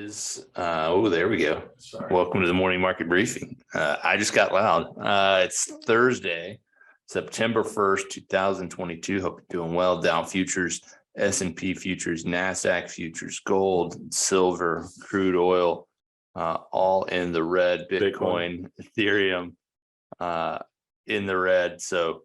There we go. Sorry. Welcome to the morning market briefing. I just got loud. It's Thursday, September 1st, 2022. Hope you're doing well. Dow futures, S&P futures, NASDAQ futures, gold, silver, crude oil, all in the red. Bitcoin, Ethereum, in the red. So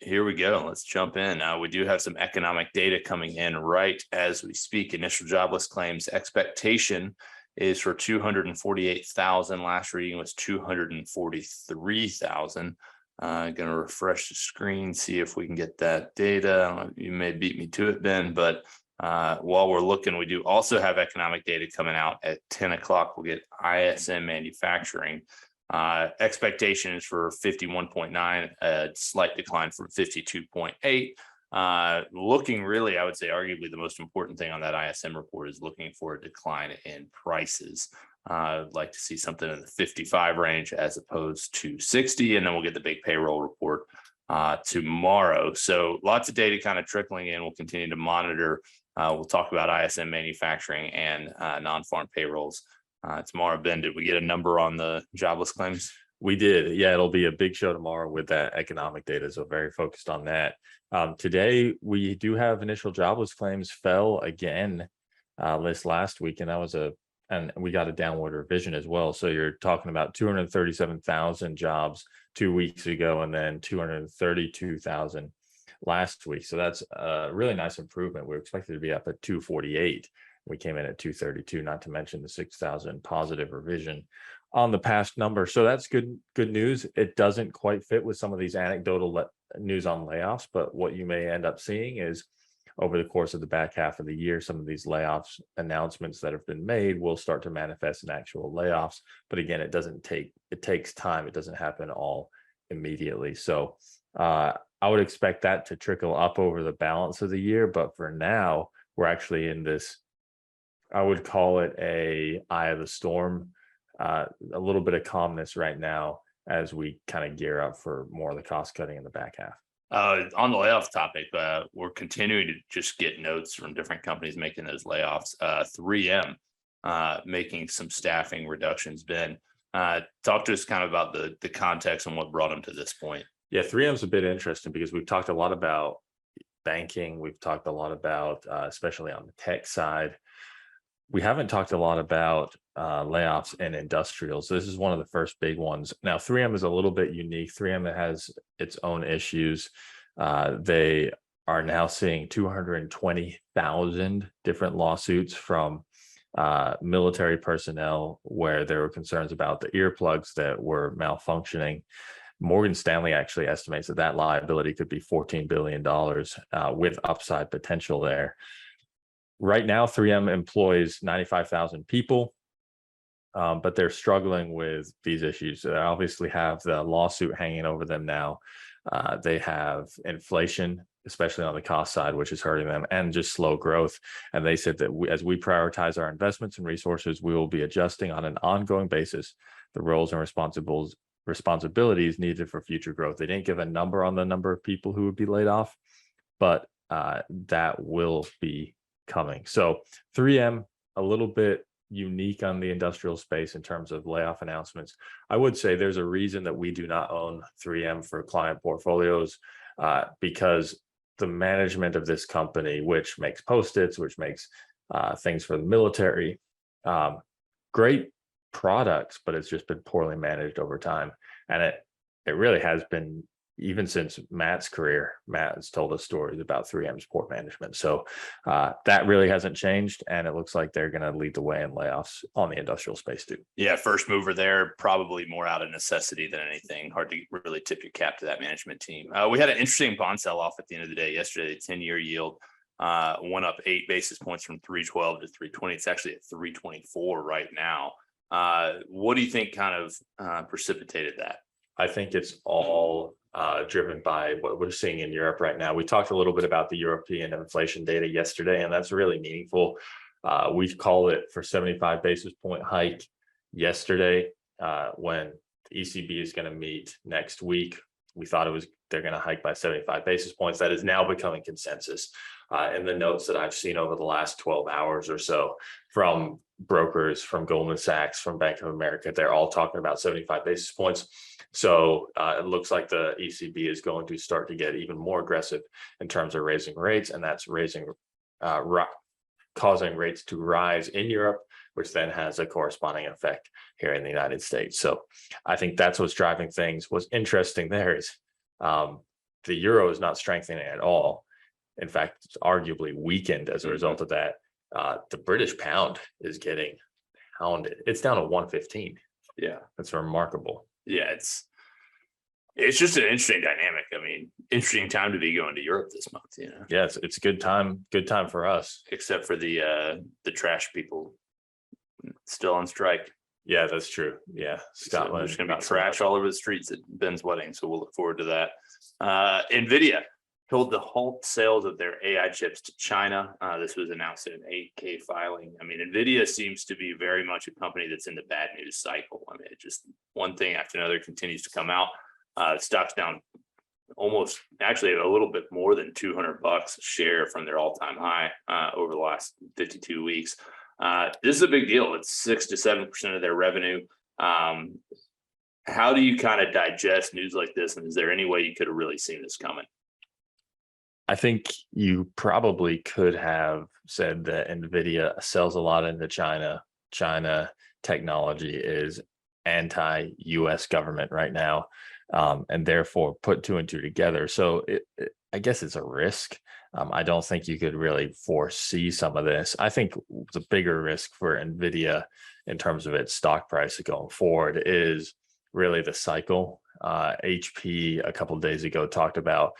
here we go. Let's jump in. We do have some economic data coming in right as we speak. Initial jobless claims expectation is for 248,000. Last reading was 243,000. Going to refresh the screen, see if we can get that data. You may beat me to it, Ben, but while we're looking, we do also have economic data coming out at 10 o'clock. We'll get ISM manufacturing. Expectation is for 51.9, a slight decline from 52.8. Looking really, I would say arguably the most important thing on that ISM report is looking for a decline in prices. I'd like to see something in the 55 range as opposed to 60, and then we'll get the big payroll report tomorrow. So lots of data kind of trickling in. We'll continue to monitor. We'll talk about ISM manufacturing and non-farm payrolls tomorrow. Ben, did we get a number on the jobless claims? We did. Yeah, it'll be a big show tomorrow with that economic data. So very focused on that. Today, we do have initial jobless claims fell again this last week, and and we got a downward revision as well. So you're talking about 237,000 jobs 2 weeks ago, and then 232,000 last week. So that's a really nice improvement. We were expected to be up at 248. We came in at 232, not to mention the 6,000 positive revision on the past number. So that's good news. It doesn't quite fit with some of these anecdotal news on layoffs, but what you may end up seeing is over the course of the back half of the year, some of these layoffs announcements that have been made will start to manifest in actual layoffs. But again, it takes time. It doesn't happen all immediately. So I would expect that to trickle up over the balance of the year. But for now, we're actually in this, I would call it a eye of the storm, a little bit of calmness right now as we kind of gear up for more of the cost cutting in the back half. On the layoff topic, we're continuing to just get notes from different companies making those layoffs. 3M making some staffing reductions. Ben, talk to us kind of about the context and what brought them to this point. Yeah, 3M's a bit interesting because we've talked a lot about banking. We've talked a lot about, especially on the tech side. We haven't talked a lot about layoffs in industrials. This is one of the first big ones. Now, 3M is a little bit unique. 3M has its own issues. They are now seeing 220,000 different lawsuits from military personnel where there were concerns about the earplugs that were malfunctioning. Morgan Stanley actually estimates that liability could be $14 billion with upside potential there. Right now, 3M employs 95,000 people, but they're struggling with these issues. They obviously have the lawsuit hanging over them now. They have inflation, especially on the cost side, which is hurting them, and just slow growth. And they said that as we prioritize our investments and resources, we will be adjusting on an ongoing basis the roles and responsibilities needed for future growth. They didn't give a number on the number of people who would be laid off, but that will be coming. So 3M, a little bit unique on the industrial space in terms of layoff announcements. I would say there's a reason that we do not own 3M for client portfolios because the management of this company, which makes Post-its, which makes things for the military, great products, but it's just been poorly managed over time. And it really has been, even since Matt's career. Matt has told us stories about 3M's poor management. So that really hasn't changed. And it looks like they're going to lead the way in layoffs on the industrial space too. Yeah, first mover there, probably more out of necessity than anything. Hard to really tip your cap to that management team. We had an interesting bond sell-off at the end of the day yesterday. The 10-year yield went up 8 basis points from 312 to 320. It's actually at 324 right now. What do you think kind of precipitated that? I think it's all driven by what we're seeing in Europe right now. We talked a little bit about the European inflation data yesterday, and that's really meaningful. We called it for 75 basis point hike yesterday when the ECB is going to meet next week. We thought they're going to hike by 75 basis points. That is now becoming consensus in the notes that I've seen over the last 12 hours or so from brokers from Goldman Sachs, from Bank of America, they're all talking about 75 basis points. So it looks like the ECB is going to start to get even more aggressive in terms of raising rates, and that's causing rates to rise in Europe, which then has a corresponding effect here in the United States. So I think that's what's driving things. What's interesting there is the euro is not strengthening at all. In fact, it's arguably weakened as a result of that. The British pound is getting pounded. It's down to 115. Yeah, that's remarkable. Yeah, it's just an interesting dynamic. I mean, interesting time to be going to Europe this month. Yeah, it's a good time for us, except for the trash people still on strike. Yeah, that's true. Yeah, Scotland. So there's going to be trash all over the streets at Ben's wedding, so we'll look forward to that. Nvidia told to halt sales of their AI chips to China. This was announced in an 8K filing. I mean, Nvidia seems to be very much a company that's in the bad news cycle. I mean, it just one thing after another continues to come out. Stock's down almost, actually a little bit more than $200 a share from their all-time high over the last 52 weeks. This is a big deal. It's 6 to 7% of their revenue. How do you kind of digest news like this? And is there any way you could have really seen this coming? I think you probably could have said that Nvidia sells a lot into China. China technology is anti-US government right now, and therefore put two and two together. So I guess it's a risk. I don't think you could really foresee some of this. I think the bigger risk for Nvidia in terms of its stock price going forward is really the cycle. HP a couple of days ago talked about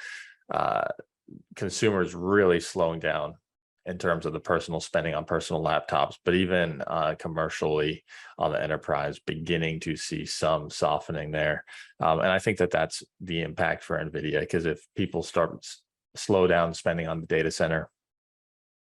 consumers really slowing down in terms of the personal spending on personal laptops, but even commercially on the enterprise, beginning to see some softening there. And I think that that's the impact for Nvidia, because if people start slow down spending on the data center,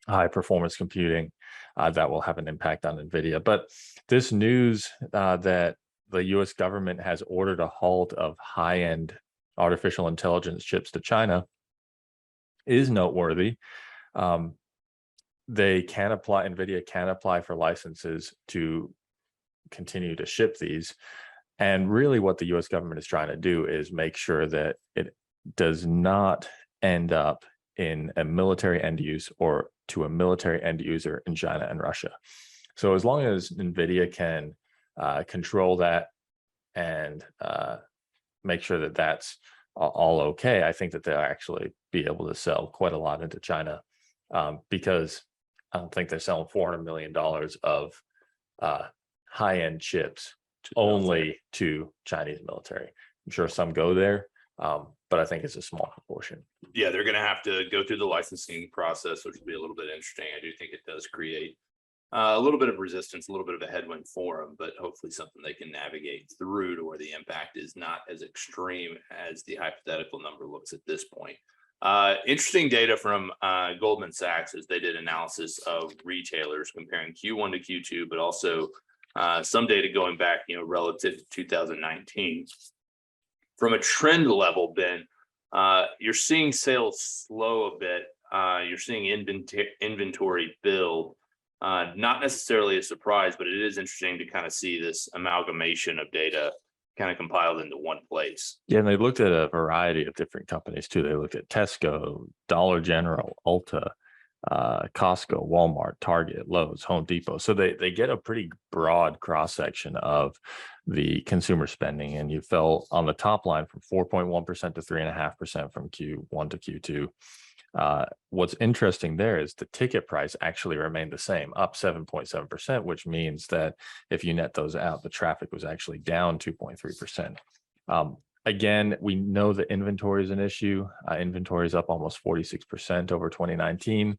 high performance computing, that will have an impact on Nvidia. But this news that the US government has ordered a halt of high-end artificial intelligence chips to China is noteworthy. Nvidia can apply for licenses to continue to ship these. And really what the US government is trying to do is make sure that it does not end up in a military end use or to a military end user in China and Russia. So as long as Nvidia can control that and make sure that that's all okay, I think that they'll actually be able to sell quite a lot into China, because I don't think they're selling $400 million of high-end chips only to Chinese military. I'm sure some go there, but I think it's a small proportion. Yeah, they're going to have to go through the licensing process, which will be a little bit interesting. I do think it does create a little bit of resistance, a little bit of a headwind for them, but hopefully something they can navigate through to where the impact is not as extreme as the hypothetical number looks at this point. Interesting data from Goldman Sachs as they did analysis of retailers comparing Q1 to Q2, but also some data going back, relative to 2019. From a trend level, Ben, you're seeing sales slow a bit. You're seeing inventory build. Not necessarily a surprise, but it is interesting to kind of see this amalgamation of data kind of compiled into one place. Yeah, and they looked at a variety of different companies too. They looked at Tesco, Dollar General, Ulta, Costco, Walmart, Target, Lowe's, Home Depot. So they get a pretty broad cross section of the consumer spending, and you fell on the top line from 4.1% to 3.5% from Q1 to Q2. What's interesting there is the ticket price actually remained the same, up 7.7%, which means that if you net those out, the traffic was actually down 2.3%. Again, we know that inventory is an issue. Inventory is up almost 46% over 2019.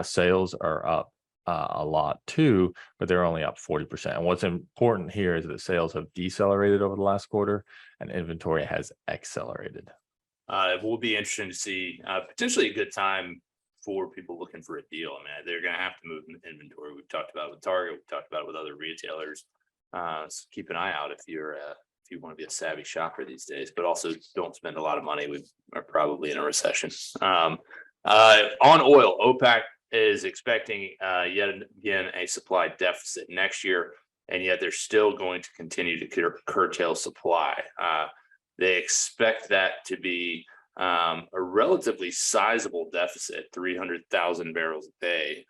Sales are up a lot too, but they're only up 40%. And what's important here is that sales have decelerated over the last quarter and inventory has accelerated. It will be interesting to see, potentially a good time for people looking for a deal. I mean, they're going to have to move inventory. We've talked about it with Target. We've talked about it with other retailers. So keep an eye out if you want to be a savvy shopper these days, but also don't spend a lot of money. We are probably in a recession. On oil, OPEC is expecting yet again a supply deficit next year, and yet they're still going to continue to curtail supply. They expect that to be a relatively sizable deficit, 300,000 barrels a day.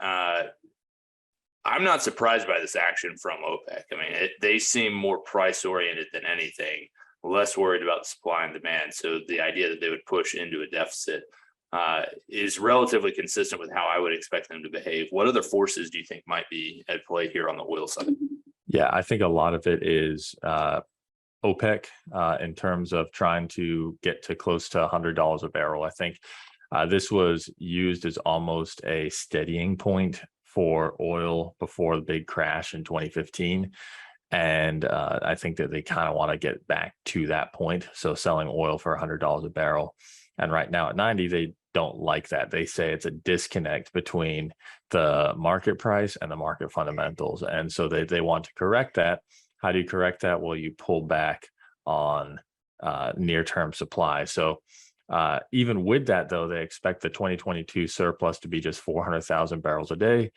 I'm not surprised by this action from OPEC. I mean, they seem more price oriented than anything, less worried about supply and demand. So the idea that they would push into a deficit is relatively consistent with how I would expect them to behave. What other forces do you think might be at play here on the oil side? Yeah, I think a lot of it is OPEC in terms of trying to get to close to $100 a barrel. I think this was used as almost a steadying point for oil before the big crash in 2015. And I think that they kind of want to get back to that point. So selling oil for $100 a barrel. And right now at 90, they don't like that. They say it's a disconnect between the market price and the market fundamentals. And so they want to correct that. How do you correct that? Well, you pull back on near-term supply. So even with that, though, they expect the 2022 surplus to be just 400,000 barrels a day.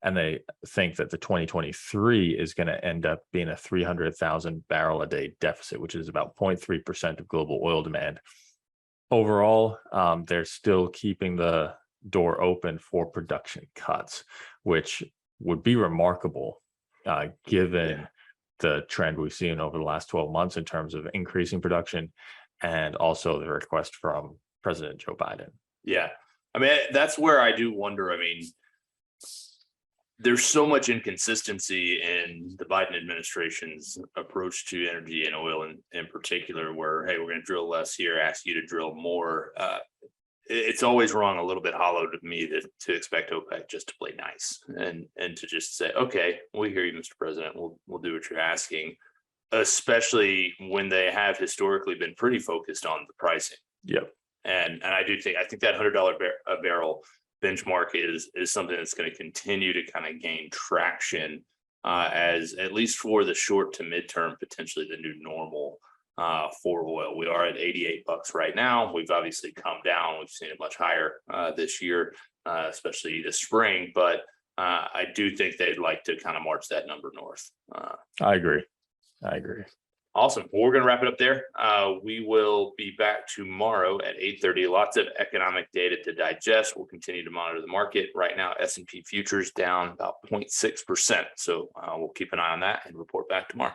And they think that the 2023 is going to end up being a 300,000 barrel a day deficit, which is about 0.3% of global oil demand. Overall, they're still keeping the door open for production cuts, which would be remarkable given the trend we've seen over the last 12 months in terms of increasing production, and also the request from President Joe Biden. Yeah. I mean, that's where I do wonder. I mean, there's so much inconsistency in the Biden administration's approach to energy and oil in particular, where, hey, we're going to drill less here, ask you to drill more. It's always wrong, a little bit hollow to me to expect OPEC just to play nice and to just say, okay, we hear you, Mr. President, we'll do what you're asking, especially when they have historically been pretty focused on the pricing. Yep. And I think that $100 a barrel benchmark is something that's going to continue to kind of gain traction as, at least for the short to midterm, potentially the new normal for oil. We are at $88 right now. We've obviously come down. We've seen it much higher this year, especially this spring. But I do think they'd like to kind of march that number north. I agree. Awesome. Well, we're going to wrap it up there. We will be back tomorrow at 8:30. Lots of economic data to digest. We'll continue to monitor the market. Right now, S&P futures down about 0.6%. So we'll keep an eye on that and report back tomorrow.